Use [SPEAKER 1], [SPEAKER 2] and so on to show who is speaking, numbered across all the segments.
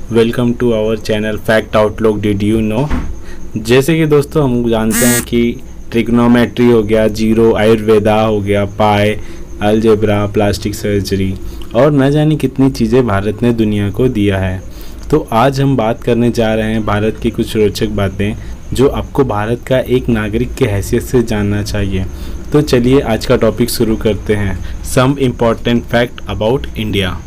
[SPEAKER 1] Welcome to our channel Fact Outlook. Did you know. जैसे कि दोस्तों हम जानते हैं कि ट्रिग्नोमेट्री हो गया, जीरो, आयुर्वेदा हो गया, पाई, अलजेब्रा, प्लास्टिक सर्जरी और न जाने कितनी चीज़ें भारत ने दुनिया को दिया है। तो आज हम बात करने जा रहे हैं भारत की कुछ रोचक बातें जो आपको भारत का एक नागरिक के हैसियत से जानना चाहिए। तो चलिए आज का टॉपिक शुरू करते हैं। Some important fact about India.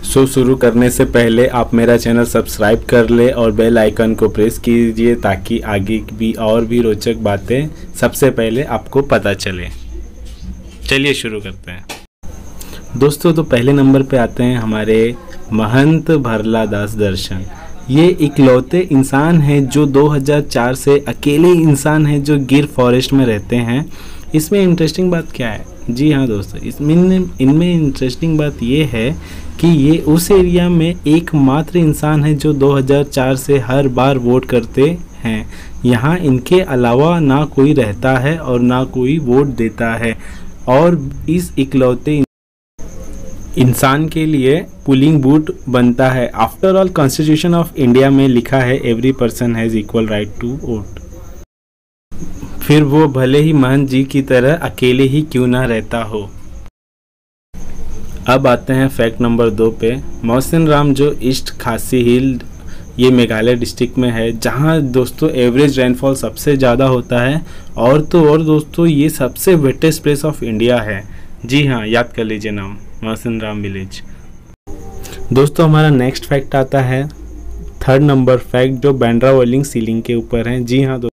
[SPEAKER 1] शुरू करने से पहले आप मेरा चैनल सब्सक्राइब कर ले और बेल आइकन को प्रेस कीजिए ताकि आगे भी और भी रोचक बातें सबसे पहले आपको पता चले। चलिए शुरू करते हैं दोस्तों। तो पहले नंबर पे आते हैं हमारे महंत भरला दास दर्शन। ये इकलौते इंसान हैं जो 2004 से अकेले इंसान हैं जो गिर फॉरेस्ट में रहते हैं। इसमें इंटरेस्टिंग बात क्या है? जी हाँ दोस्तों, इनमें इंटरेस्टिंग बात ये है कि ये उस एरिया में एकमात्र इंसान है जो 2004 से हर बार वोट करते हैं। यहाँ इनके अलावा ना कोई रहता है और ना कोई वोट देता है और इस इकलौते इंसान के लिए पुलिंग बूथ बनता है। After all constitution of India में लिखा है every person has equal right to vote. फिर वो भले ही महंत जी की तरह अकेले ही क्यों ना रहता हो। अब आते हैं फैक्ट नंबर 2 पे। मौसिन राम जो ईस्ट खासी हिल ये मेघालय डिस्ट्रिक्ट में है, जहाँ दोस्तों एवरेज रेनफॉल सबसे ज़्यादा होता है और तो और दोस्तों ये सबसे वेटेस्ट प्लेस ऑफ इंडिया है। जी हाँ, याद कर लीजिए नाम, मौसिन राम विलेज। दोस्तों हमारा नेक्स्ट फैक्ट आता है 3rd नंबर फैक्ट जो बांद्रा वर्लिंग सीलिंग के ऊपर है। जी हाँ दोस्तों,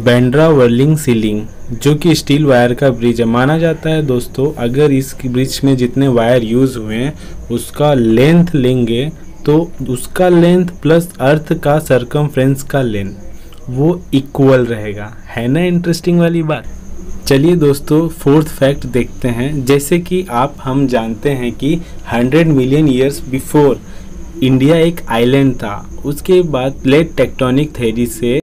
[SPEAKER 1] बांद्रा वर्लिंग सीलिंग जो कि स्टील वायर का ब्रिज है। माना जाता है दोस्तों अगर इस ब्रिज में जितने वायर यूज़ हुए हैं उसका लेंथ लेंगे तो उसका लेंथ प्लस अर्थ का सरकमफ्रेंस का लेंथ वो इक्वल रहेगा। है ना इंटरेस्टिंग वाली बात। चलिए दोस्तों 4th फैक्ट देखते हैं। जैसे कि हम जानते हैं कि 100 मिलियन ईयर्स बिफोर इंडिया एक आइलैंड था। उसके बाद प्लेट टेक्टोनिक थ्योरी से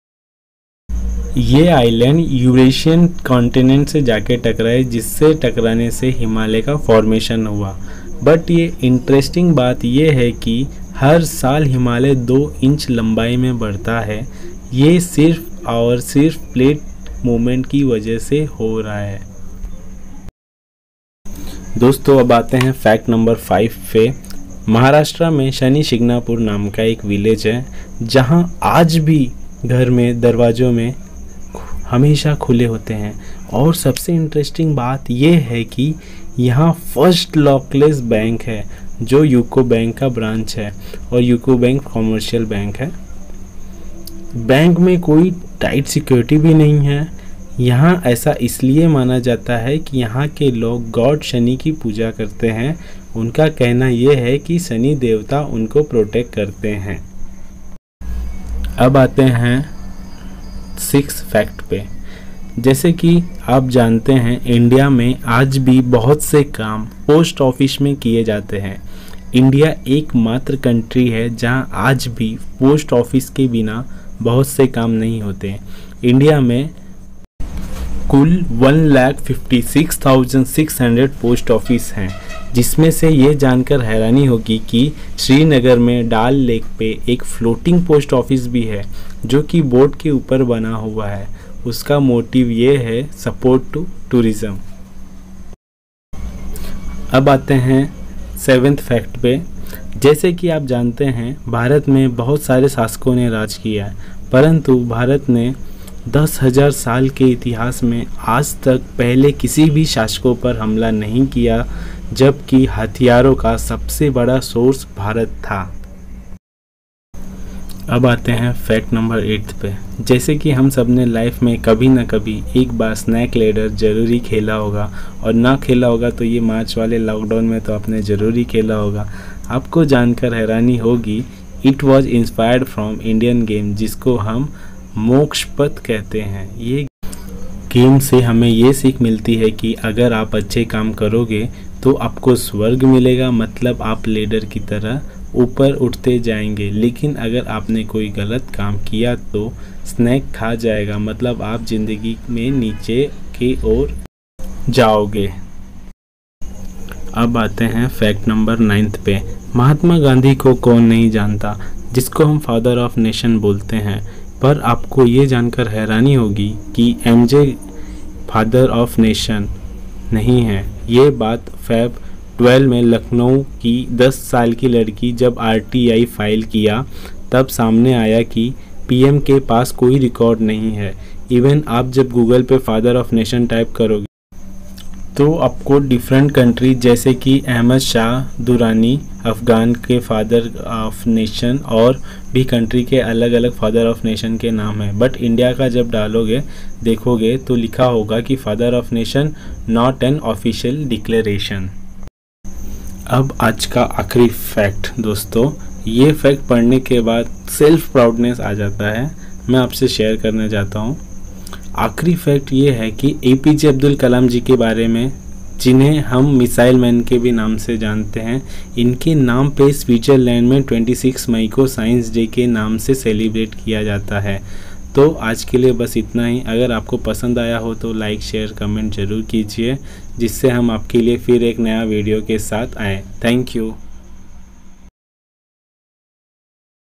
[SPEAKER 1] ये आइलैंड यूरेशियन कॉन्टिनेंट से जाके टकराए, जिससे टकराने से हिमालय का फॉर्मेशन हुआ। बट ये इंटरेस्टिंग बात ये है कि हर साल हिमालय 2 इंच लंबाई में बढ़ता है। ये सिर्फ और सिर्फ प्लेट मूवमेंट की वजह से हो रहा है। दोस्तों अब आते हैं फैक्ट नंबर 5 पे। महाराष्ट्र में शनि शिंगणापुर नाम का एक विलेज है जहां आज भी घर में दरवाज़ों में हमेशा खुले होते हैं। और सबसे इंटरेस्टिंग बात यह है कि यहाँ फर्स्ट लॉकलेस बैंक है जो यूको बैंक का ब्रांच है और यूको बैंक कॉमर्शियल बैंक है। बैंक में कोई टाइट सिक्योरिटी भी नहीं है। यहाँ ऐसा इसलिए माना जाता है कि यहाँ के लोग गॉड शनि की पूजा करते हैं। उनका कहना यह है कि शनि देवता उनको प्रोटेक्ट करते हैं। अब आते हैं 6th फैक्ट पे। जैसे कि आप जानते हैं इंडिया में आज भी बहुत से काम पोस्ट ऑफिस में किए जाते हैं। इंडिया एकमात्र कंट्री है जहां आज भी पोस्ट ऑफिस के बिना बहुत से काम नहीं होते। इंडिया में कुल 1,56,600 पोस्ट ऑफिस हैं, जिसमें से ये जानकर हैरानी होगी कि श्रीनगर में डाल लेक पे एक फ्लोटिंग पोस्ट ऑफिस भी है जो कि बोट के ऊपर बना हुआ है। उसका मोटिव ये है सपोर्ट टू टूरिज्म। अब आते हैं 7th फैक्ट पे। जैसे कि आप जानते हैं भारत में बहुत सारे शासकों ने राज किया है, परंतु भारत ने 10,000 साल के इतिहास में आज तक पहले किसी भी शासकों पर हमला नहीं किया, जबकि हथियारों का सबसे बड़ा सोर्स भारत था। अब आते हैं फैक्ट नंबर 8 पे। जैसे कि हम सब ने लाइफ में कभी ना कभी एक बार स्नैक लैडर जरूरी खेला होगा और ना खेला होगा तो ये मार्च वाले लॉकडाउन में तो आपने ज़रूरी खेला होगा। आपको जानकर हैरानी होगी it was inspired from Indian game जिसको हम मोक्ष पथ कहते हैं। ये गेम से हमें ये सीख मिलती है कि अगर आप अच्छे काम करोगे तो आपको स्वर्ग मिलेगा, मतलब आप लेडर की तरह ऊपर उठते जाएंगे। लेकिन अगर आपने कोई गलत काम किया तो स्नैक खा जाएगा, मतलब आप ज़िंदगी में नीचे की ओर जाओगे। अब आते हैं फैक्ट नंबर 9 पे। महात्मा गांधी को कौन नहीं जानता। जिसको हम फादर ऑफ नेशन बोलते हैं। पर आपको ये जानकर हैरानी होगी कि एमजे फादर ऑफ नेशन नहीं है। ये बात फेब 12 में लखनऊ की 10 साल की लड़की जब आरटीआई फाइल किया तब सामने आया कि पीएम के पास कोई रिकॉर्ड नहीं है। इवन आप जब गूगल पे फादर ऑफ नेशन टाइप करोगे तो आपको डिफरेंट कंट्री जैसे कि अहमद शाह दुरानी अफ़गान के फादर ऑफ नेशन और भी कंट्री के अलग अलग फादर ऑफ नेशन के नाम है। बट इंडिया का जब डालोगे देखोगे तो लिखा होगा कि father of nation not an official declaration. अब आज का आखिरी फैक्ट दोस्तों, ये फैक्ट पढ़ने के बाद सेल्फ प्राउडनेस आ जाता है, मैं आपसे शेयर करना चाहता हूँ। आखिरी फैक्ट ये है कि एपीजे अब्दुल कलाम जी के बारे में, जिन्हें हम मिसाइल मैन के भी नाम से जानते हैं, इनके नाम पे स्विट्ज़रलैंड में 26 मई को साइंस डे के नाम से सेलिब्रेट किया जाता है। तो आज के लिए बस इतना ही। अगर आपको पसंद आया हो तो लाइक शेयर कमेंट ज़रूर कीजिए, जिससे हम आपके लिए फिर एक नया वीडियो के साथ आएँ। Thank you.